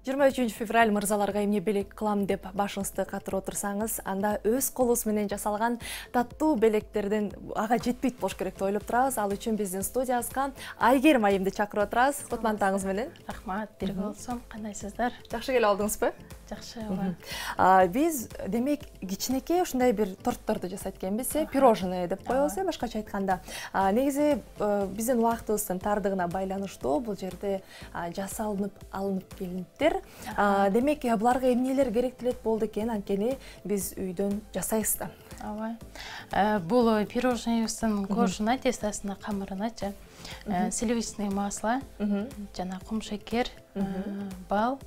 23 февраль мырзаларга эмне белек кылам деп башыңызды катырып отурсаңыз, анда өз колубуз менен жасалган таттуу белектерден ага жетпейт болуш керек деп ойлоп турабыз. Ал үчүн биздин студиябызга Айгерим айымды чакырып отурабыз. Кутмандыгыңыз менен. Рахмат, бирге болсун. Кандайсыздар? Жакшы келип алдыңызбы? Жакшы. Биз демек кичинекей ушундай бир тортторду жасайт экенбиз, пирожное деп коебуз, башкача айтканда. Негизи биздин убактыбыздын тардыгына байланыштуу бул жерде жасалынып алынып келиниптер. Демек буларга эмнелер керектелет болду экен, анткени биз үйдөн жасайбыз да. Ооба. Бул пирожныйыбыздын коржуна, тестосуна, камырыначы сливочное масло, жана кум шекер, бал,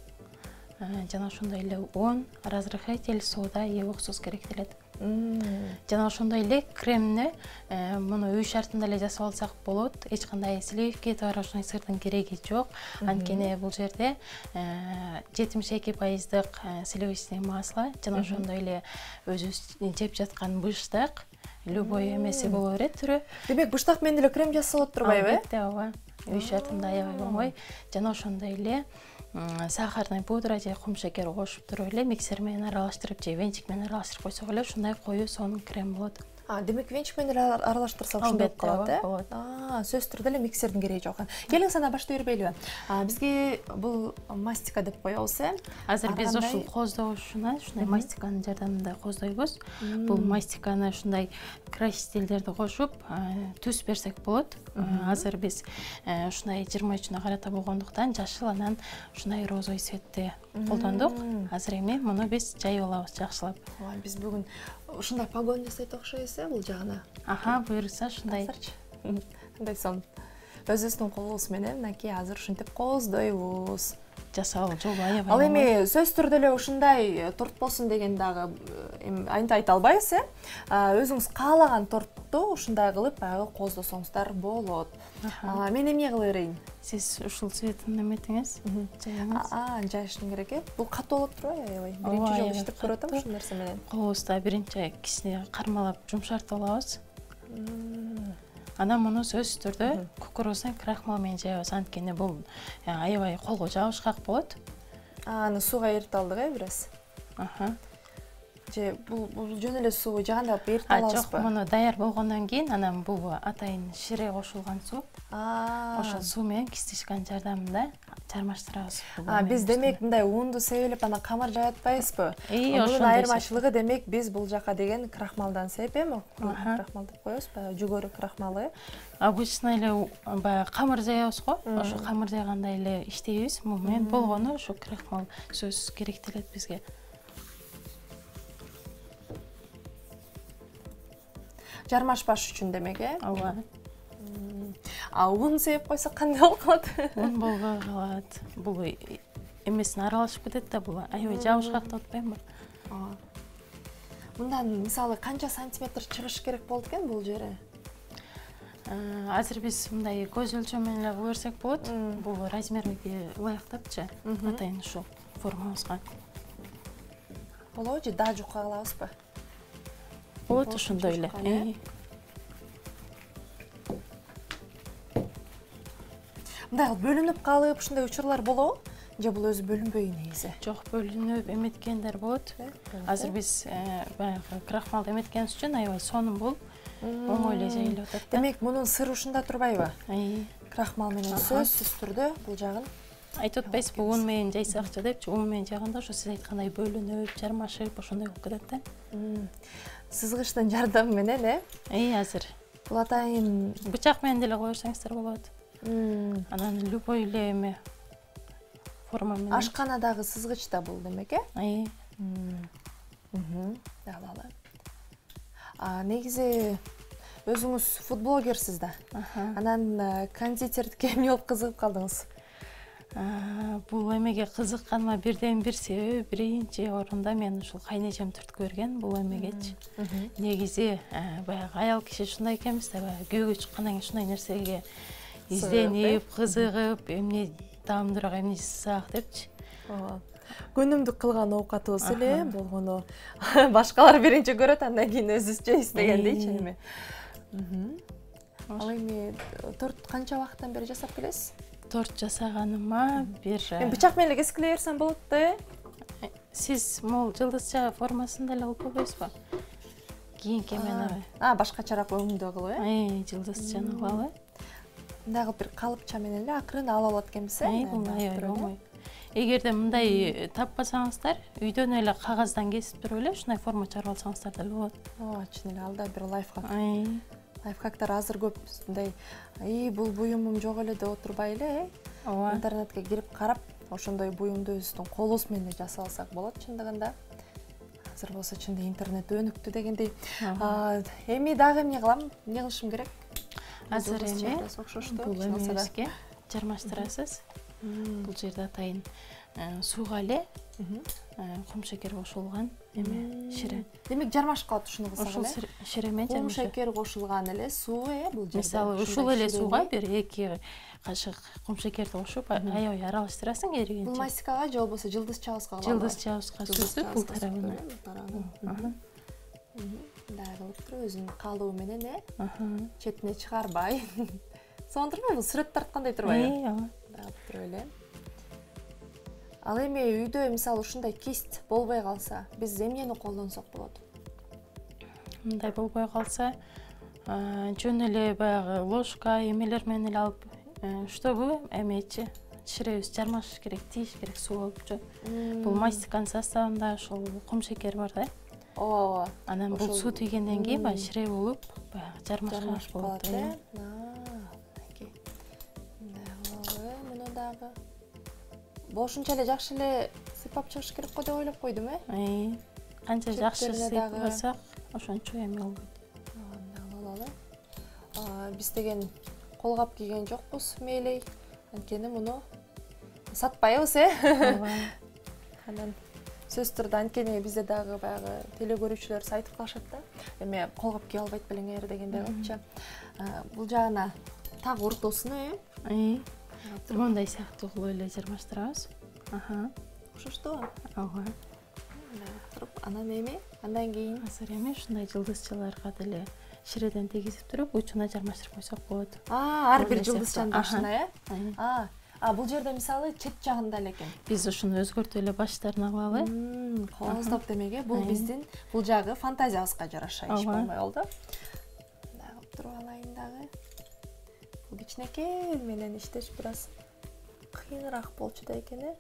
жана ошондой эле он, разрыхлитель, сода, и уксус керектелет. Жана ошондой эле кремни муну үй шартында эле жасап алсак болот. Эч кандай сливки, творожный сырдын кереги жок. Анткени бул жерде 72% сливочное масло, жана ошондой эле өзүбүз жеп жаткан быштак, любой эмеси боло берет түрү. Демек быштак менен эле крем жасалып турбайбы? Албетте, ооба. Үй шартында аябай оңой. Жана ошондой эле сахарный пудра же кум шекер кошуп туруп эле миксер менен аралаштырып же венчик менен аралаштырып койсок эле ушундай коюу сонун крем болот. Демек венчик менен аралаштырсак ушундай болуп калат, сөзсүз түрдө эле миксердин кереги жок. Келиңиз анда баштай бербейлиби? Бизге бул мастика деп коебуз, Азыр биз ушул коздогучуна ушундай мастиканын жардамында коздойбуз. Бул мастиканы ушундай красителдерди кошуп, түс берсек болот. Азыр биз ушундай 23-үнө карата болгондуктан жашыл, анан ушундай розовый цветти колдондук. Азыр эми муну биз жайып алабыз жакшылап. Биз бүгүн ушундай погон жасайт окшойбуз, бул жагына. Буйрса ушундай. Кандай сон. Өзүбүздүн колубуз менен мынакей азыр ушинтип коздойбуз. Жасап албай. Ал эми сөз түрдө эле ушундай торт болсун деген дагы айта албайбыз, Өзүңүз каалаган тортту ушундай кылып баягы коздосоңуздар болот. Мен эмне кыла берейин? Сиз ушул цветин эметиңиз, жайыңыз. Жайыштын керек, Бул катуу болуп турбайбы аябай? Биринчи жолу иштеп көрүп атам ушул нерсе менен. Колубузда биринчи кичине кармалап жумшартып алабыз. Анан муну сөзсүз түрдө кукурузный крахмал менен жайбыз, анткени бул аябай колго жабышкак болот. Аны сууга эритип алдык, бираз. Же бул жөн эле суу жаганда эритип алабызбы? Жок, муну даяр болгондон кийин анан бул атайын шире кошулган суу. Ошол суу менен кисточканын жардамында чармаштырабыз. Биз демек мындай унду себелеп анан камыр жаап атпайбызбы? Мунун айырмачылыгы демек биз бул жака деген крахмалдан себеп, крахмал деп коебуз, баягы жүгөрү крахмалы. Обычно эле баягы камыр жаябыз го, ошо камыр жайганда эле иштейбиз. Бул менен болгону ошо крахмал сөзсүз керектелет бизге. Жармашпаш үчүн демек, Ооба. Un себеп койсок кандай болуп калат? Un болбой калат. Бул эмесине аралашып кетет да, бул аябай жабышкак деп атпаймынбы? Мындан мисалы канча сантиметр чыгыш керек болот экен бул жери? Азыр биз мындай көз өлчөм менен эле кыла берсек болот. Бул размерге ылайыктапчы, атайын ушул формабызга. Болобу же да жукка кылабызбы? Болот ошондой эле. Мындай бөлүнүп калып, ушундай учурлар болобу? Же бул өзү бөлүнбөй негизи? Жок, бөлүнүп эметкендер болот. Азыр биз баягы крахмалды эметкенибиз үчүн аябай сонун болуп, оңой эле жайылып атат. Демек, мунун сыры ушунда турбайбы? Крахмал менен сөзсүз түрдө бул жагын айтып атпайсызбы, un менен жайсакчы депчи, un менен жайганда ошо сиз айткандай бөлүнүп, жармашып, ошондой болуп кетет да. Сызгычтын жардамы менен, азыр. Бул атайын бычак менен деле кое берсеңиздер болот. Анан любой эле эме форма менен. Ашканадагы сызгыч да бул демек, Негизи өзүңүз фудблогерсиз да. Анан кондитердикке эмне болуп кызыгып калдыңыз? Бул эмеге кызыкканыма бирден бир себеби, биринчи орунда мен ушул кайнежем түрткү берген бул эмегечи. Негизи баягы аял киши ушундай экенбиз да, күйөөгө чыккандан кийин ушундай нерсеге изденип, кызыгып, эмне таамдуураак, эмне саак депчи. Күнүмдүк кылган оокатыбыз эле болгону башкалар биринчи көрөт, андан кийин өзүбүз жейбиз дегендейчи эми. Ал эми торт канча убакыттан бери жасап келесиз? торт жасаганыма бир бычак менен кескилей берсем болот да. Сиз могул жылдызча формасында эле кылып койбойсузбу? Кийинки менен. Башкачараак өңдө кылып, жылдызчаны кылалы. Мындай кылып бир калыпча менен эле акырын алып алат экенбиз, Бул оңой. Эгерде мындай таппасаңыздар, үйдөн эле кагаздан кесип туруп эле ушундай форма чыгарып алсаңыздар деле болот. Чын эле, ал да бир лайфхак. Лайфхактар азыр көп, мындай, бул буюмум жок эле деп отурбай эле, интернетке кирип карап, ошондой буюмду өзүбүздүн колубуз менен жасап алсак болот чындыгында. Азыр болсо чынында интернет өнүктү дегендей. Эми дагы эмне кылам? Эмне кылышым керек? Азыр эми бул эмебизге жармаштырасыз. Бул жерде атайын сууга эле кум шекер кошулган эме шире. Демек жармашып калат ушуну кылсак эле. Ушул шире менен кум шекер кошулган эле суу бул жерде. Мисалы ушул эле сууга бир 2 кашык кум шекерди кошуп, аябай аралаштырасың эригенче. Бул мастикага же болбосо жылдызчабызга кылабы? Жылдызчабызга сүзүп бул тарабына. Мындай кылып туруп өзүнүн калыбы менен четине чыгарбай. Сондурбайбы, сүрөт тарткандай турбайбы? Туруп эле. Ал эми үйдө мисалы ушундай кист болбой калса, биз эмнени колдонсок болот? Мындай болбой калса, жөн эле баягы ложка эмелер менен эле алып, штобу эмечи ширебиз жармашыш керек, тийиш керек суу болупчу. Бул мастиканын составында ошол кум шекер бар да. Ооба. Анан бул суу тийгенден кийин баягы шире болуп, баягы жармашкан болот. Муну дагы бошунча эле жакшы эле сыйпап чыгыш керек го деп ойлоп койдум, Канча жакшы сыйпасак, ошончо эме болбойт. Биз деген колгап кийген жокпуз, мейлей. Анткени муну сатпайбыз, Анан сөзсүз турда анткени бизде дагы баягы теле көрүүчүлөр айтып калышат да. Эме колгап кий албайт белеңер дегендей кылыпчы. Бул жагына так ортосуна, Мындай сыяктуу кылып эле жармаштырабыз. Ошошту. Ооба. Анан эми, андан кийин азыр эми ушундай жылдызчаларга деле ширеден тийгизип туруп, учуна жармаштырып койсок болот. Ар бир жылдызчанын башына, бул жерде мисалы чет жагында эле экен. Биз ушуну өзгөртүп эле баштарына кылалы. Кооздоп демек, бул биздин бул жагы фантазиябызга жараша иш болмой болду. Мындай кылып туруп алайын дагы. Бул кичинекей менен иштеш бир аз кыйыныраак болчу да экен,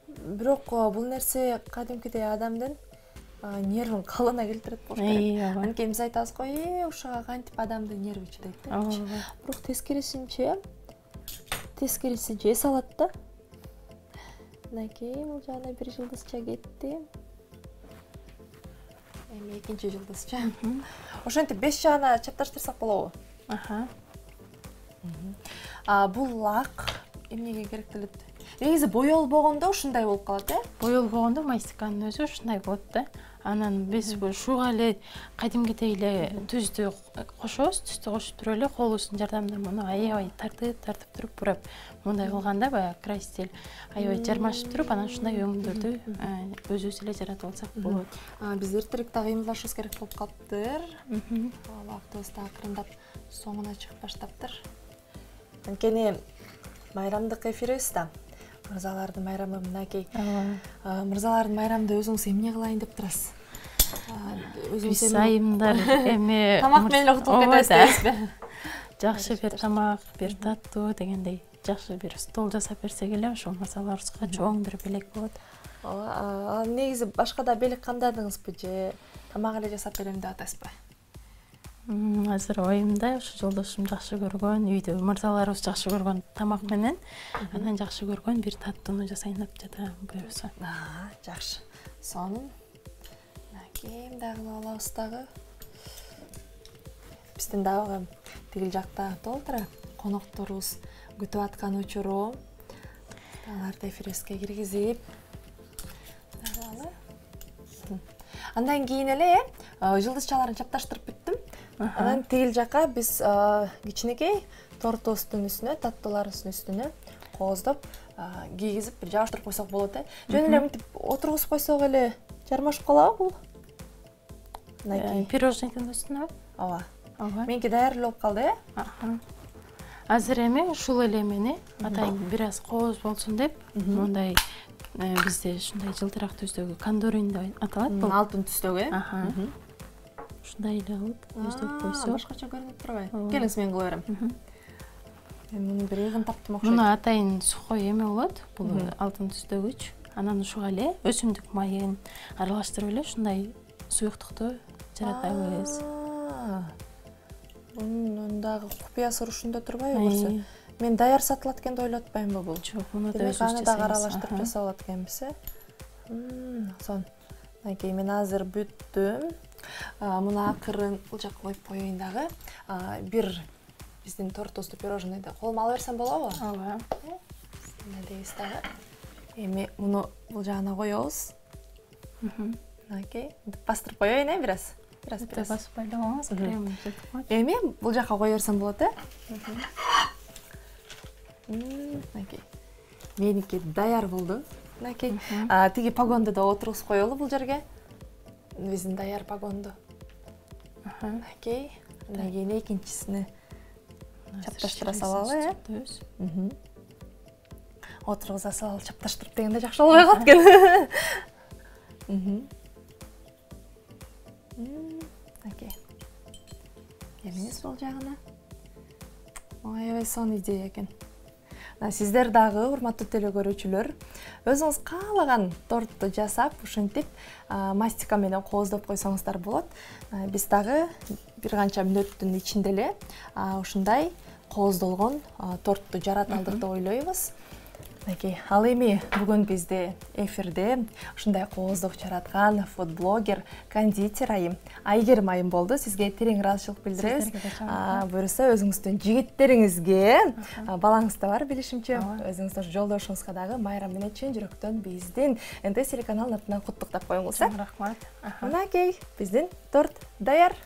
Бирок бул нерсе кадимкидей адамдын нервин калына келтирет болуш керек. Анткени биз айтабыз го, ушуга кантип адамдын нерви чыдайт депчи. Бирок тескериси же эс алат да. Мынакей бул жагына бир жылдызча кетти. Эми экинчи жылдызча. Ошентип 5 жагына чапташтырсак болобу? Бул лак эмнеге керектелет? Негизи боелбогондо ушундай болуп калат, Боелбогондо мастиканын өзү ушундай болот да. Анан биз ушуга эле кадимкидей эле түздү кошобуз, түздү кошуп туруп эле колубуздун жардамы менен муну аябай тартып туруп бурап, мындай кылганда баягы краситель аябай жармашып туруп, анан ушундай өңдөрдү өзүбүз эле жаратып алсак болот. Биз эртерээк дагы кыймылдашыбыз керек болуп калыптыр. Убактыбыз да акырындап соңуна чыгып баштаптыр. Анткени майрамдык эфирибиз да. Мырзалардын майрамы мынакей. Мырзалардын майрамында өзүңүз эмне кылайын деп турасыз? Биз айымдар эми тамак менен кутулуп кетесизби? Жакшы бир тамак, бир таттуу дегендей, жакшы бир стол жасап берсек эле ошол мырзаларыбызга чоң бир белек болот. Негизи башка да белек камдадыңызбы же тамак эле жасап берем деп атасызбы? Азыр оюмда ушу жолдошум жакшы көргөн, үйдө мырзаларыбыз жакшы көргөн тамак менен анан жакшы көргөн бир таттууну жасайын деп жатам буюрса. Жакшы. Сонун. Мынакей дагы алабыз дагы. Биздин дагы тигил жакта толтура конокторубуз күтүп аткан учуру. Аларды эфирибизге киргизип. Андан кийин эле жылдызчаларын чапташтырып бүттүм. Анан тигил жака биз кичинекей тортубуздун үстүнө, таттууларыбыздын үстүнө кооздоп, кийгизип бир жабыштырып койсок болот, Жөн эле мынтип отургузуп койсок эле жармашып калабы бул? Пирожныйдын үстүнө? Ооба. Меники даярдуу болуп калды, азыр эми ушул эле эмени атайын бир аз кооз болсун деп мындай бизде ушундай жылтырак түстөгү кондурин деп аталат. Бул алтын түстөгү. Ушундай эле алып көздөп койсо башкача көрүнүп турбайбы? Келиңиз мен кыла берем. Мен муну бир ыйгын таптым окшойт. Муну атайын сухой эме болот. Бул алтын түстөгүч. Анан ушуга эле өсүмдүк майын аралаштырып эле ушундай суюктукту жаратабыз. Bunun дагы купуясы ушунда турбайбы болсо? Мен даяр сатылат экен деп ойлоп атпаймынбы бул? Жок, муну да өзүбүз жасайбыз. Дагы аралаштырып жасап алат экенбиз, сон. Мынакей мен азыр бүттүм. Муну акырын бул жакка коюп коеюн дагы. Бир биздин тортубузду пирожныйды колума ала берсем болобу? Ооба. Эмне дейбиз дагы? Эми муну бул жагына коебуз. Мынакей, бастырып коеюн, бир аз. Басып байлабаңыз, крем жылтырмак. Эми бул жакка кое берсем болот, Мынакей. Меники даяр болду. Мынакей. Тиги погонду да отургузуп коелу бул жерге. Биздин даяр погонду. Мынакей. Андан кийин экинчисине чапташтыра салалы, Отургуза салалы, чапташтырып дегенде жакшы болбой калат экен. Окей. Келиңиз бул жагына. Аябай сонун идея экен. Сиздер дагы, урматтуу теле көрүүчүлөр, өзүңүз каалаган тортту жасап, ушинтип мастика менен кооздоп койсоңуздар болот. Биз дагы бир канча мүнөттүн ичинде эле ушундай кооздолгон тортту жарата алдык деп ойлойбуз. Ал эми бүгүн бизде эфирде ушундай кооздоп жараткан фуд-блогер, кондитер Айгерим айым болду. Сизге терең ыраазычылык билдиребиз. Буюрса өзүңүздүн жигиттериңизге, балаңыз да бар билишимче, өзүңүздүн жолдошуңузга дагы майрам менен чын жүрөктөн биздин НТ телеканалынын атынан куттуктап коюңуз. Рахмат. Мынакей, биздин торт даяр.